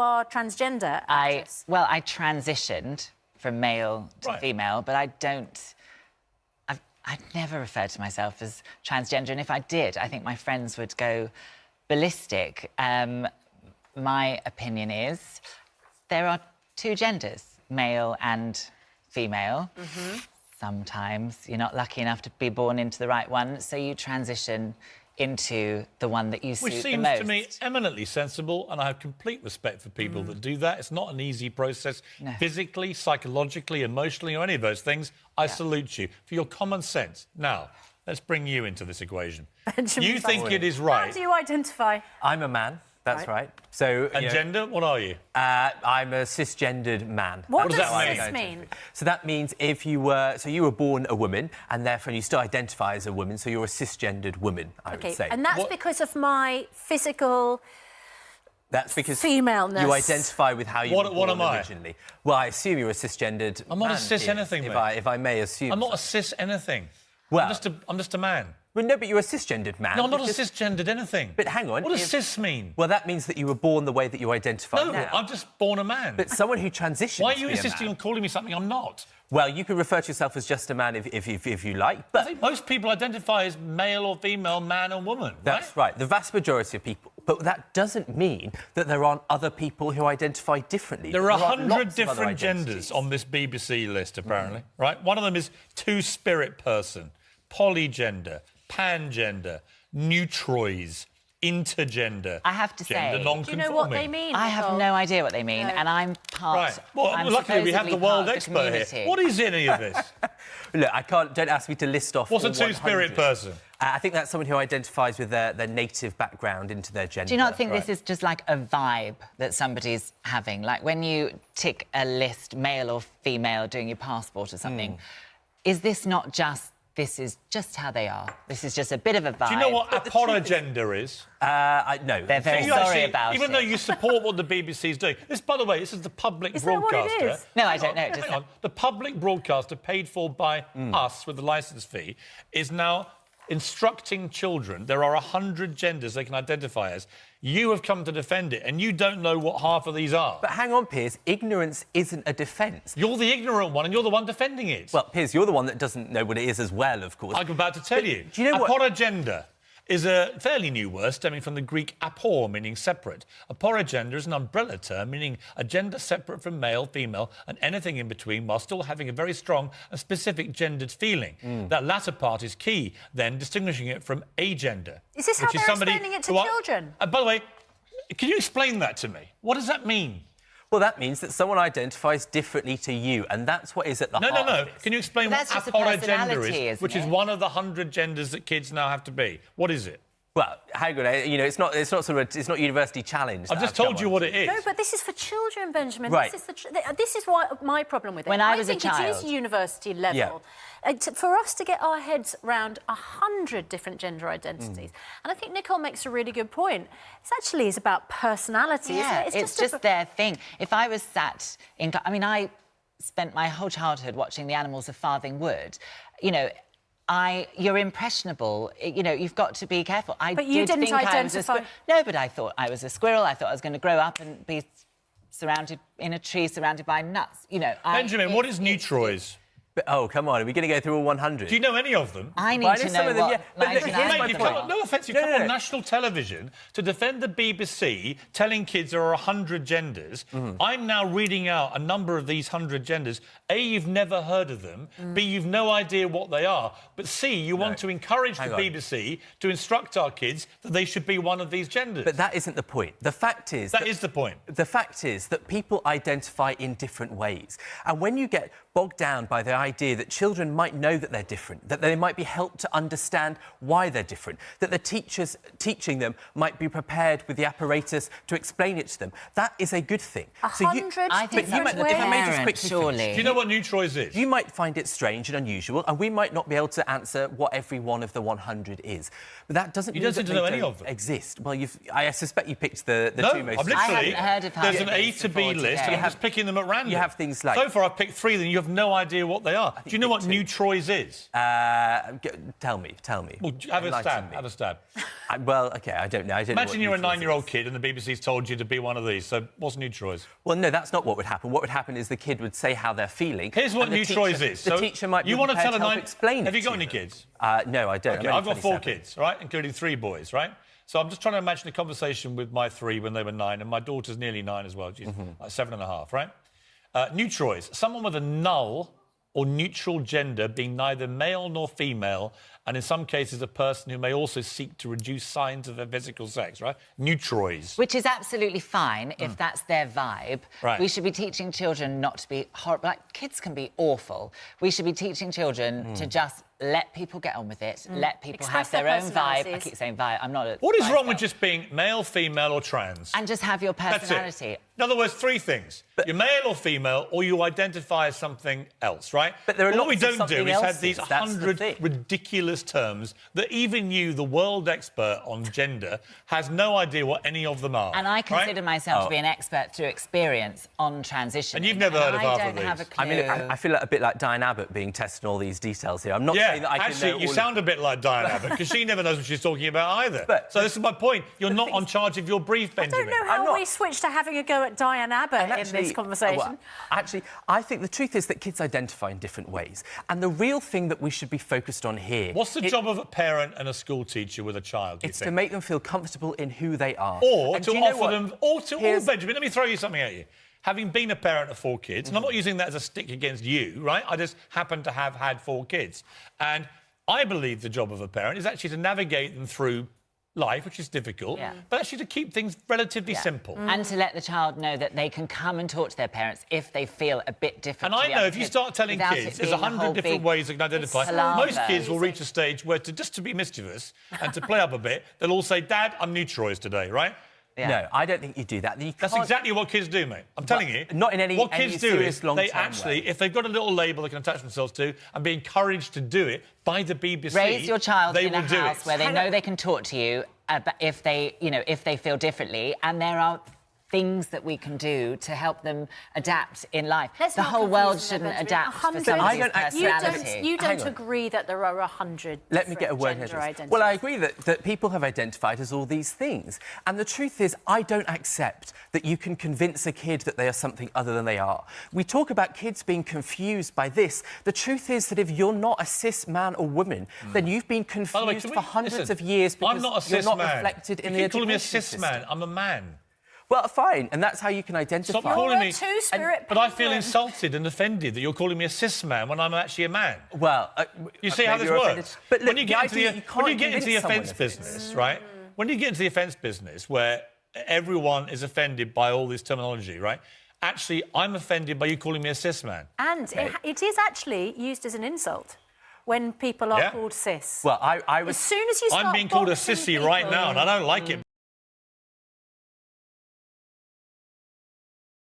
are transgender actress? Well, I transitioned from male to female, but I'd never referred to myself as transgender, and if I did, I think my friends would go ballistic. My opinion is there are two genders, male and female. Sometimes you're not lucky enough to be born into the right one, so you transition into the one that you suit the most. Which seems to me eminently sensible, and I have complete respect for people that do that. It's not an easy process. No. Physically, psychologically, emotionally, or any of those things, I salute you for your common sense. Now, let's bring you into this equation. Benjamin, you think it is right... How do you identify? I'm a man. That's right. So, and gender, what are you? I'm a cisgendered man. What does cis mean? So that means if you were... So you were born a woman, and therefore you still identify as a woman, so you're a cisgendered woman, I would say. And that's because of my physical... That's because femaleness. You identify with how you were born what am originally. I? Well, I assume you're a cisgendered I'm not man, a cis anything, mate. If I may assume. I'm not a cis anything. Well... I'm just a man. Well, no, but you're a cisgendered man. No, I'm not a cisgendered anything. But hang on. What does cis mean? Well, that means that you were born the way that you identify now. No, I'm just born a man. But someone who transitions. Why are you insisting on calling me something I'm not? Well, you can refer to yourself as just a man if you like, but... I think most people identify as male or female, man or woman, That's right, the vast majority of people. But that doesn't mean that there aren't other people who identify differently. There are 100 different genders on this BBC list, apparently, right? One of them is two-spirit person, polygender, pangender, neutroids, intergender. I have to say... Do you know what they mean? I have no idea what they mean, and I'm part... Right. Well, luckily we have the world expert here. What is any of this? Look, I can't... Don't ask me to list off What's a two-spirit person? I think that's someone who identifies with their native background into their gender. Do you not think this is just like a vibe that somebody's having? Like when you tick a list, male or female, doing your passport or something, is this not just... This is just how they are. This is just a bit of a vibe. Do you know what aporogender is? No. They're very sorry about it. Even though you support what the BBC is doing. This, by the way, this is the public broadcaster. That what it is? No, I don't know. Hang on. The public broadcaster, paid for by us with the licence fee, is now instructing children. There are 100 genders they can identify as. You have come to defend it, and you don't know what half of these are. But hang on, Piers, ignorance isn't a defence. You're the ignorant one, and you're the one defending it. Well, Piers, you're the one that doesn't know what it is as well, of course. I'm about to tell you. Do you know what... Aporogender is a fairly new word stemming from the Greek apor, meaning separate. Aporogender is an umbrella term meaning a gender separate from male, female, and anything in between, while still having a very strong and specific gendered feeling. That latter part is key, then, distinguishing it from agender. Is this how they're explaining it to children? By the way, can you explain that to me? What does that mean? Well, that means that someone identifies differently to you, and that's what is at the heart of this. Can you explain what aporogender is, which is one of the 100 genders that kids now have to be? What is it? Well, hang on, you know, it's not it's not university challenged. I've just told you what it is. No, but this is for children, Benjamin. Right. This is what my problem with it. When I was a child, I think it is university level. Yeah. For us to get our heads around 100 different gender identities, and I think Nicole makes a really good point. It actually is about personality, isn't it? It's just their thing. If I was sat in... I mean, I spent my whole childhood watching The Animals of Farthing Wood. You know, you're impressionable. You know, you've got to be careful. But you didn't identify... No, but I thought I was a squirrel. I thought I was going to grow up and be surrounded in a tree, surrounded by nuts. You know, Benjamin, what is neutroids? But, oh, come on, are we going to go through all 100? Do you know any of them? I need to know some what... But here's my point. No offence, you come on national television to defend the BBC, telling kids there are 100 genders. I'm now reading out a number of these 100 genders. A, you've never heard of them. B, you've no idea what they are. But C, you want to encourage the BBC to instruct our kids that they should be one of these genders. But that isn't the point. The fact is... That is the point. The fact is that people identify in different ways. And when you get bogged down by the idea that children might know that they're different, that they might be helped to understand why they're different, that the teachers teaching them might be prepared with the apparatus to explain it to them. That is a good thing. 100 I think different that's ways. surely. Do you know what neutroids is? You might find it strange and unusual, and we might not be able to answer what every one of the 100 is. But that doesn't mean that they don't exist. Well, I suspect you picked the two most... No, I haven't heard of there's an A to B list, and I'm just picking them at random. You have things like... So far, I've picked 3, then you have no idea what they they are. Do you know what new Troyes is? Tell me. Well, have a Enlighten stab. me. Have a stab. Well, OK, I don't know. Imagine you're a 9-year-old kid and the BBC's told you to be one of these. So what's new Troyes? Well, no, that's not what would happen. What would happen is the kid would say how they're feeling. Here's what new Troyes is. The teacher might you be want to prepared tell to a help explain Have it you got to any them. kids? No, I don't. Okay, I'm I've got 4 27. kids, right, including 3 boys, right? So I'm just trying to imagine a conversation with my 3 when they were 9, and my daughter's nearly 9 as well. She's like 7.5, right? New Troyes, someone with a null or neutral gender being neither male nor female, and in some cases a person who may also seek to reduce signs of their physical sex, right? New Troyes. Which is absolutely fine if that's their vibe. Right. We should be teaching children not to be horrible. Like, kids can be awful. We should be teaching children to just let people get on with it, let people Express have their their own vibe. I personalities. keep saying vibe, I'm not a... What is vibe wrong with girl. just being male, female or trans? And just have your That's personality. it. In other words, 3 things. You're male or female, or you identify as something else, right? But there are what we lots of don't do something is have else's. these That's the 100 thing. ridiculous terms that even you, the world expert on gender, has no idea what any of them are. And I consider right? myself to be an expert through experience on transition. And you've never heard of half I of don't have a these. clue. I mean, I feel a bit like Diane Abbott being tested on all these details here. I'm not saying that I can actually, know you all sound a bit like Diane Abbott because she never knows what she's talking about either. But- so this is my point. You're not on charge of your brief, I Benjamin. don't know how not- we switched to having a go at Diane Abbott in this conversation. Well, actually, I think the truth is that kids identify in different ways. And the real thing that we should be focused on here... What's the job of a parent and a school teacher with a child, do you It's to think? make them feel comfortable in who they are. Or And to do you know offer what? them... Or Here's- Benjamin, let me throw you something at you. Having been a parent of 4 kids, and I'm not using that as a stick against you, right? I just happen to have had 4 kids. And I believe the job of a parent is actually to navigate them through life, which is difficult, but actually to keep things relatively simple. And to let the child know that they can come and talk to their parents if they feel a bit different. And to I the know other if you kids, start telling without kids it there's being a 100 whole different big ways they can identify, palaver. most kids will reach a stage where, just to be mischievous and to play up a bit, they'll all say, Dad, I'm new Troyes today, right? Yeah. No, I don't think you do that. You That's can't- exactly what kids do, mate. I'm telling you. not in any- What any kids do serious is long-term they actually, way. if they've got a little label they can attach themselves to and be encouraged to do it by the BBC, Raise your child they in will a do house it. where they know they can talk to you if they, if they feel differently, and there are things that we can do to help them adapt in life. Let's The not whole confuse world them, shouldn't Benjamin. adapt for 100. somebody's I don't actually- personality. You Hang don't on. agree that there are 100 Let me get a word gender here. identities. Well, I agree that people have identified as all these things. And the truth is, I don't accept that you can convince a kid that they are something other than they are. We talk about kids being confused by this. The truth is that if you're not a cis man or woman, then you've been By the way, confused can for we- hundreds listen, of years because I'm not a you're cis not man. reflected in you the keep calling me a education cis system. man. I'm a man. Well, fine, and that's how you can identify. Stop calling me. two-spirit But I feel people. insulted and offended that you're calling me a cis man when I'm actually a man. Well, You see how maybe this you're works? offended. But look, when you get into idea the, you when you can't get into the convince someone offence of this. business, right? When you get into the offence business where everyone is offended by all this terminology, right? Actually, I'm offended by you calling me a cis man. And it is actually used as an insult when people are Yeah. called cis. Well, I was... As soon as you start I'm being called a boxing sissy right people- now, and I don't like it.